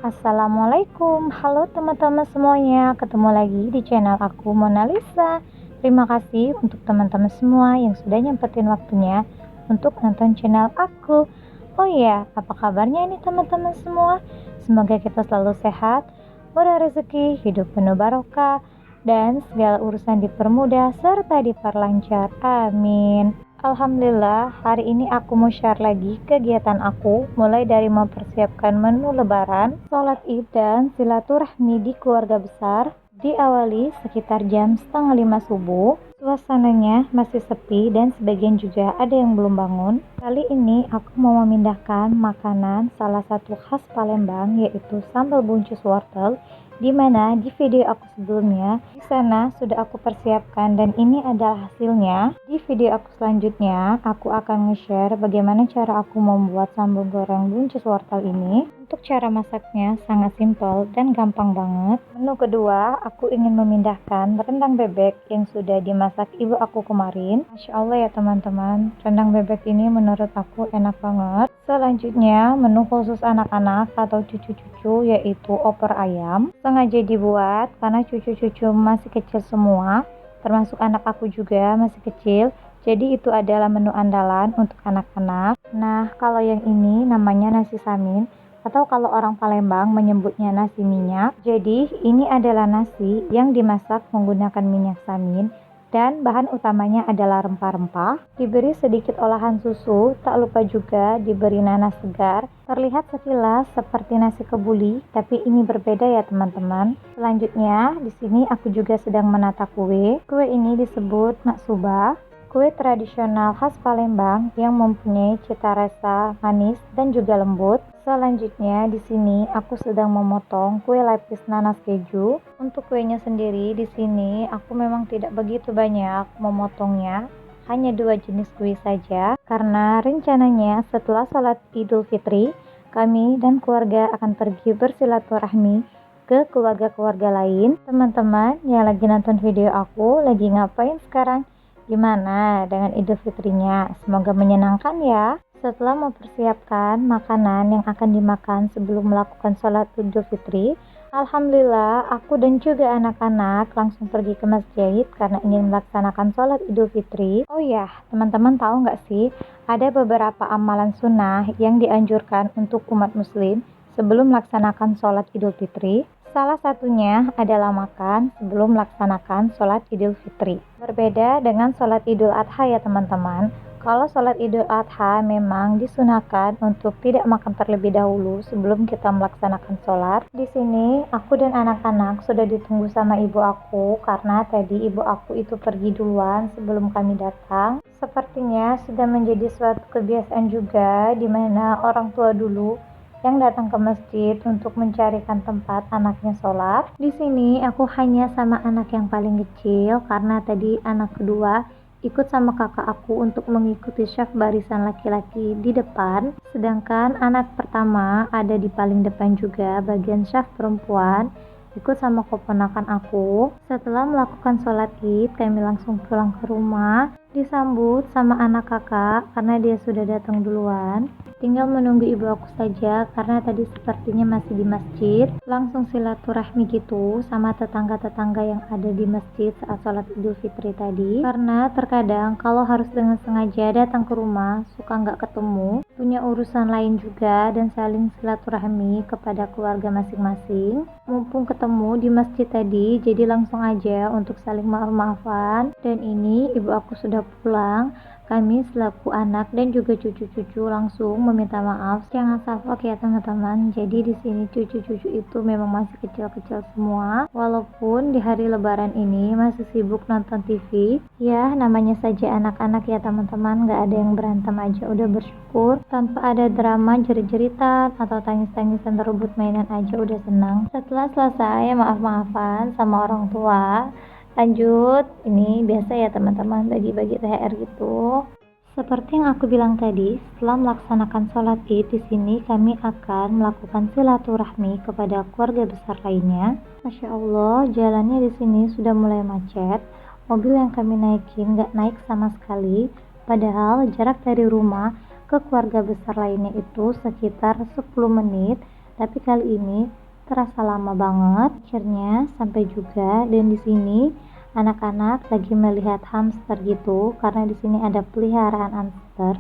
Assalamualaikum, halo teman-teman semuanya, ketemu lagi di channel aku Mona Lisa. Terima kasih untuk teman-teman semua yang sudah nyempetin waktunya untuk nonton channel aku. Oh iya, apa kabarnya ini teman-teman semua? Semoga kita selalu sehat, murah rezeki, hidup penuh barokah, dan segala urusan dipermudah serta diperlancar. Amin. Alhamdulillah, hari ini aku mau share lagi kegiatan aku, mulai dari mempersiapkan menu lebaran, sholat id, dan silaturahmi di keluarga besar. Diawali sekitar jam setengah 5 subuh, suasananya masih sepi dan sebagian juga ada yang belum bangun. Kali ini aku mau memindahkan makanan salah satu khas Palembang, yaitu sambal buncis wortel, di mana di video aku sebelumnya di sana sudah aku persiapkan dan ini adalah hasilnya. Di video aku selanjutnya aku akan nge-share bagaimana cara aku membuat sambal goreng buncis wortel ini. Untuk cara masaknya sangat simpel dan gampang banget. Menu kedua, aku ingin memindahkan rendang bebek yang sudah dimasak ibu aku kemarin. Masya Allah ya teman-teman, rendang bebek ini menurut aku enak banget. Selanjutnya, menu khusus anak-anak atau cucu-cucu yaitu opor ayam. Sengaja dibuat karena cucu-cucu masih kecil semua, termasuk anak aku juga masih kecil. Jadi itu adalah menu andalan untuk anak-anak. Nah, kalau yang ini namanya nasi samin, atau kalau orang Palembang menyebutnya nasi minyak. Jadi ini adalah nasi yang dimasak menggunakan minyak samin dan bahan utamanya adalah rempah-rempah. Diberi sedikit olahan susu, tak lupa juga diberi nanas segar. Terlihat sekilas seperti nasi kebuli, tapi ini berbeda ya teman-teman. Selanjutnya, di sini aku juga sedang menata kue. Kue ini disebut maksubah. Kue tradisional khas Palembang yang mempunyai cita rasa manis dan juga lembut. Selanjutnya di sini aku sedang memotong kue lapis nanas keju. Untuk kuenya sendiri di sini aku memang tidak begitu banyak memotongnya, hanya 2 jenis kue saja karena rencananya setelah sholat Idul Fitri kami dan keluarga akan pergi bersilaturahmi ke keluarga-keluarga lain. Teman-teman yang lagi nonton video aku lagi ngapain sekarang? Gimana dengan Idul Fitrinya? Semoga menyenangkan ya. Setelah mempersiapkan makanan yang akan dimakan sebelum melakukan sholat Idul Fitri, alhamdulillah aku dan juga anak-anak langsung pergi ke masjid karena ingin melaksanakan sholat Idul Fitri. Oh ya, teman-teman tahu nggak sih, ada beberapa amalan sunnah yang dianjurkan untuk umat muslim sebelum melaksanakan sholat Idul Fitri. Salah satunya adalah makan sebelum melaksanakan sholat Idul Fitri. Berbeda dengan sholat Idul Adha ya teman-teman. Kalau sholat Idul Adha memang disunahkan untuk tidak makan terlebih dahulu sebelum kita melaksanakan sholat. Di sini aku dan anak-anak sudah ditunggu sama ibu aku karena tadi ibu aku itu pergi duluan sebelum kami datang. Sepertinya sudah menjadi suatu kebiasaan juga di mana orang tua dulu yang datang ke masjid untuk mencarikan tempat anaknya sholat. Di sini aku hanya sama anak yang paling kecil karena tadi anak kedua ikut sama kakak aku untuk mengikuti syaf barisan laki-laki di depan, sedangkan anak pertama ada di paling depan juga bagian syaf perempuan ikut sama keponakan aku. Setelah melakukan sholat id, kami langsung pulang ke rumah, disambut sama anak kakak karena dia sudah datang duluan. Tinggal menunggu ibu aku saja karena tadi sepertinya masih di masjid. Langsung silaturahmi gitu sama tetangga-tetangga yang ada di masjid saat sholat Idul Fitri tadi. Karena terkadang kalau harus dengan sengaja datang ke rumah suka nggak ketemu, punya urusan lain juga dan saling silaturahmi kepada keluarga masing-masing. Mumpung ketemu di masjid tadi, jadi langsung aja untuk saling maaf-maafan. Dan ini ibu aku sudah pulang. Kami selaku anak dan juga cucu-cucu langsung meminta maaf. Jangan salfok ya teman-teman. Jadi di sini cucu-cucu itu memang masih kecil-kecil semua. Walaupun di hari lebaran ini masih sibuk nonton TV. Ya, namanya saja anak-anak ya teman-teman. Gak ada yang berantem aja udah bersyukur. Tanpa ada drama jerit-jeritan atau tangis-tangisan berebut mainan aja udah senang. Setelah selesai maaf-maafan sama orang tua, lanjut, ini biasa ya teman-teman bagi-bagi THR gitu. Seperti yang aku bilang tadi, setelah melaksanakan sholat id di sini kami akan melakukan silaturahmi kepada keluarga besar lainnya. Masya Allah, jalannya di sini sudah mulai macet. Mobil yang kami naikin nggak naik sama sekali. Padahal jarak dari rumah ke keluarga besar lainnya itu sekitar 10 menit. tapi kali ini terasa lama banget. Akhirnya sampai juga, dan di sini anak-anak lagi melihat hamster gitu, karena di sini ada peliharaan hamster.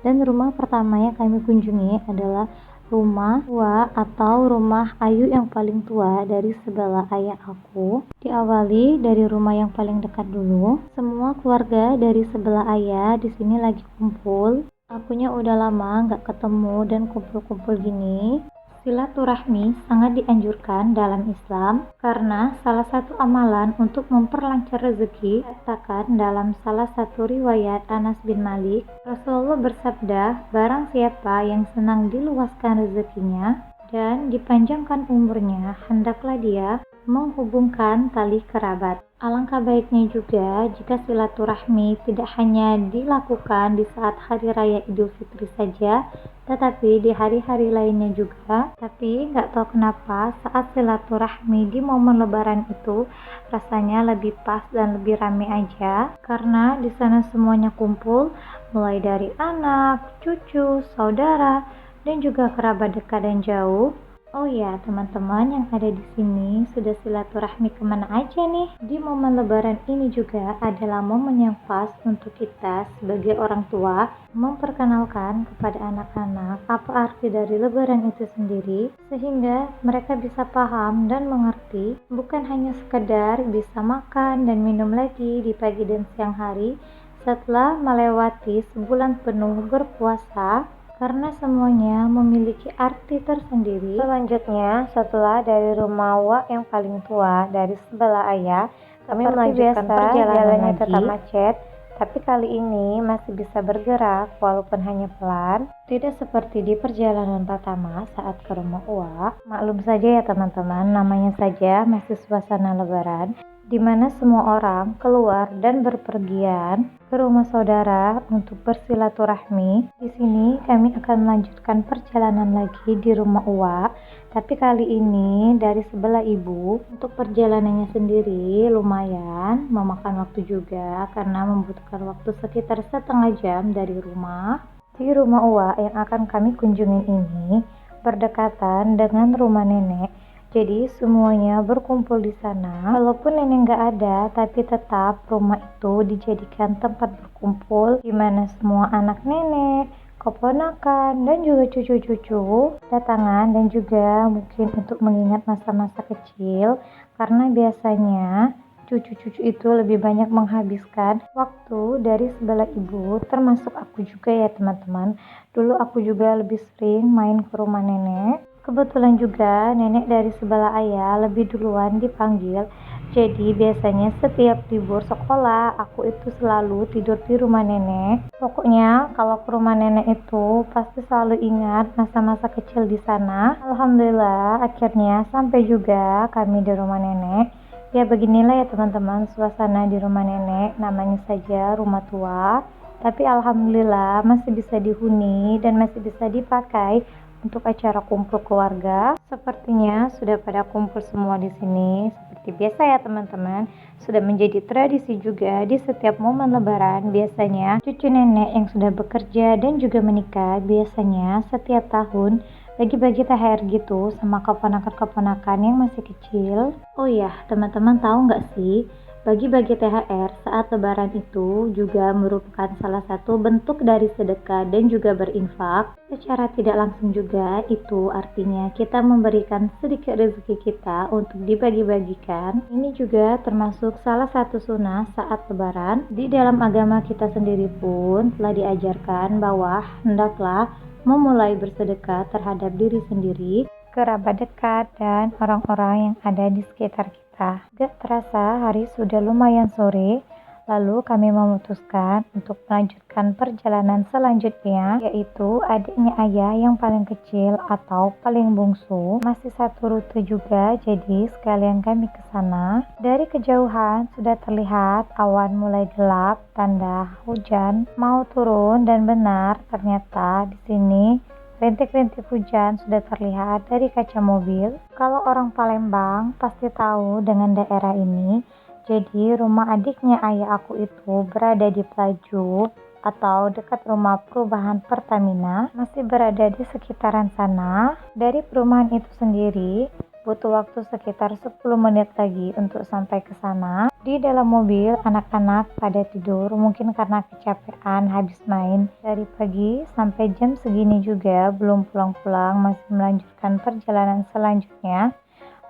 Dan rumah pertama yang kami kunjungi adalah rumah tua atau rumah Ayu yang paling tua dari sebelah ayah aku. Diawali dari rumah yang paling dekat dulu. Semua keluarga dari sebelah ayah di sini lagi kumpul. Akunya udah lama nggak ketemu dan kumpul-kumpul gini. Silaturahmi sangat dianjurkan dalam Islam karena salah satu amalan untuk memperlancar rezeki. Katakan dalam salah satu riwayat Anas bin Malik, Rasulullah bersabda, barang siapa yang senang diluaskan rezekinya dan dipanjangkan umurnya, hendaklah dia menghubungkan tali kerabat. Alangkah baiknya juga jika silaturahmi tidak hanya dilakukan di saat hari raya Idul Fitri saja, tetapi di hari-hari lainnya juga. Tapi nggak tahu kenapa saat silaturahmi di momen lebaran itu rasanya lebih pas dan lebih rame aja, karena di sana semuanya kumpul, mulai dari anak, cucu, saudara, dan juga kerabat dekat dan jauh. Oh ya, teman-teman yang ada di sini sudah silaturahmi kemana aja nih? Di momen lebaran ini juga adalah momen yang pas untuk kita sebagai orang tua memperkenalkan kepada anak-anak apa arti dari lebaran itu sendiri, sehingga mereka bisa paham dan mengerti, bukan hanya sekedar bisa makan dan minum lagi di pagi dan siang hari setelah melewati sebulan penuh berpuasa, karena semuanya memiliki arti tersendiri. Selanjutnya, setelah dari rumah Wak yang paling tua dari sebelah ayah, kami melanjutkan perjalanan lagi. Tetap macet, tapi kali ini masih bisa bergerak walaupun hanya pelan. Tidak seperti di perjalanan pertama saat ke rumah Wak. Maklum saja ya teman-teman, namanya saja masih suasana lebaran, di mana semua orang keluar dan berpergian ke rumah saudara untuk bersilaturahmi. Di sini kami akan melanjutkan perjalanan lagi di rumah Uwa, tapi kali ini dari sebelah ibu. Untuk perjalanannya sendiri lumayan memakan waktu juga karena membutuhkan waktu sekitar setengah jam dari rumah. Di rumah Uwa yang akan kami kunjungi ini berdekatan dengan rumah nenek. Jadi semuanya berkumpul di sana. Walaupun nenek nggak ada, tapi tetap rumah itu dijadikan tempat berkumpul di mana semua anak nenek, keponakan, dan juga cucu-cucu datangan, dan juga mungkin untuk mengingat masa-masa kecil, karena biasanya cucu-cucu itu lebih banyak menghabiskan waktu dari sebelah ibu, termasuk aku juga ya teman-teman. Dulu aku juga lebih sering main ke rumah nenek. Kebetulan juga nenek dari sebelah ayah lebih duluan dipanggil. Jadi biasanya setiap libur sekolah aku itu selalu tidur di rumah nenek. Pokoknya kalau ke rumah nenek itu pasti selalu ingat masa-masa kecil di sana. Alhamdulillah akhirnya sampai juga kami di rumah nenek. Ya beginilah ya teman-teman suasana di rumah nenek, namanya saja rumah tua. Tapi alhamdulillah masih bisa dihuni dan masih bisa dipakai untuk acara kumpul keluarga. Sepertinya sudah pada kumpul semua di sini. Seperti biasa ya teman-teman, sudah menjadi tradisi juga di setiap momen lebaran. Biasanya cucu nenek yang sudah bekerja dan juga menikah biasanya setiap tahun bagi-bagi THR gitu sama keponakan-keponakan yang masih kecil. Oh iya, teman-teman tahu nggak sih, bagi-bagi THR saat lebaran itu juga merupakan salah satu bentuk dari sedekah dan juga berinfak. Secara tidak langsung juga itu artinya kita memberikan sedikit rezeki kita untuk dibagi-bagikan. Ini juga termasuk salah satu sunnah saat lebaran. Di dalam agama kita sendiri pun telah diajarkan bahwa hendaklah memulai bersedekah terhadap diri sendiri, kerabat dekat, dan orang-orang yang ada di sekitar kita. Gak terasa hari sudah lumayan sore, lalu kami memutuskan untuk melanjutkan perjalanan selanjutnya, yaitu adiknya ayah yang paling kecil atau paling bungsu. Masih satu rute juga, jadi sekalian kami ke sana. Dari kejauhan sudah terlihat awan mulai gelap, tanda hujan mau turun, dan benar ternyata di sini rintik-rintik hujan sudah terlihat dari kaca mobil. Kalau orang Palembang pasti tahu dengan daerah ini. Jadi rumah adiknya ayah aku itu berada di Pelaju, atau dekat rumah perumahan Pertamina, masih berada di sekitaran sana. Dari perumahan itu sendiri butuh waktu sekitar 10 menit lagi untuk sampai ke sana. Di dalam mobil anak-anak pada tidur, mungkin karena kecapean habis main dari pagi sampai jam segini juga belum pulang-pulang, masih melanjutkan perjalanan selanjutnya.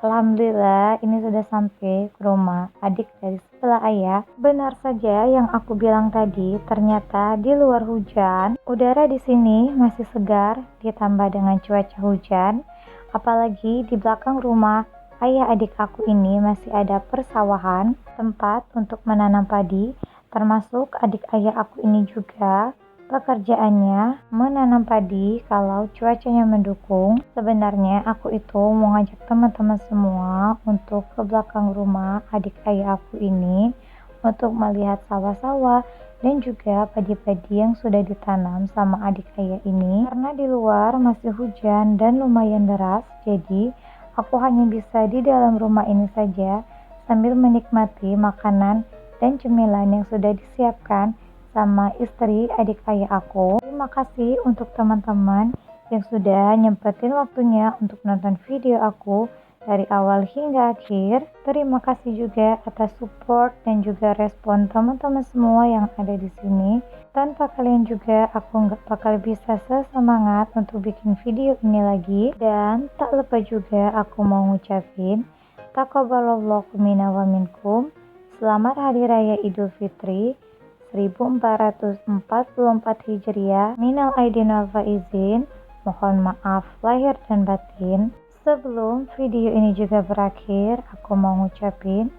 Alhamdulillah ini sudah sampai ke rumah adik dari sebelah ayah. Benar saja yang aku bilang tadi, ternyata di luar hujan. Udara di sini masih segar ditambah dengan cuaca hujan. Apalagi di belakang rumah ayah adik aku ini masih ada persawahan, tempat untuk menanam padi. Termasuk adik ayah aku ini juga pekerjaannya menanam padi kalau cuacanya mendukung. Sebenarnya aku itu mau ngajak teman-teman semua untuk ke belakang rumah adik ayah aku ini untuk melihat sawah-sawah dan juga padi-padi yang sudah ditanam sama adik ayah ini. Karena di luar masih hujan dan lumayan deras, jadi aku hanya bisa di dalam rumah ini saja sambil menikmati makanan dan cemilan yang sudah disiapkan sama istri adik ayah aku. Terima kasih untuk teman-teman yang sudah nyempetin waktunya untuk nonton video aku dari awal hingga akhir. Terima kasih juga atas support dan juga respon teman-teman semua yang ada di sini. Tanpa kalian juga aku nggak bakal bisa sesemangat untuk bikin video ini lagi. Dan tak lupa juga aku mau ngucapin taqabbalallahu minna wa minkum. Selamat Hari Raya Idul Fitri 1444 Hijriah. Minal aidin wal faizin. Mohon maaf lahir dan batin. Sebelum video ini juga berakhir, aku mau ngucapin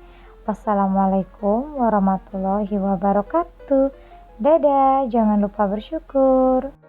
wassalamualaikum warahmatullahi wabarakatuh. Dadah, jangan lupa bersyukur.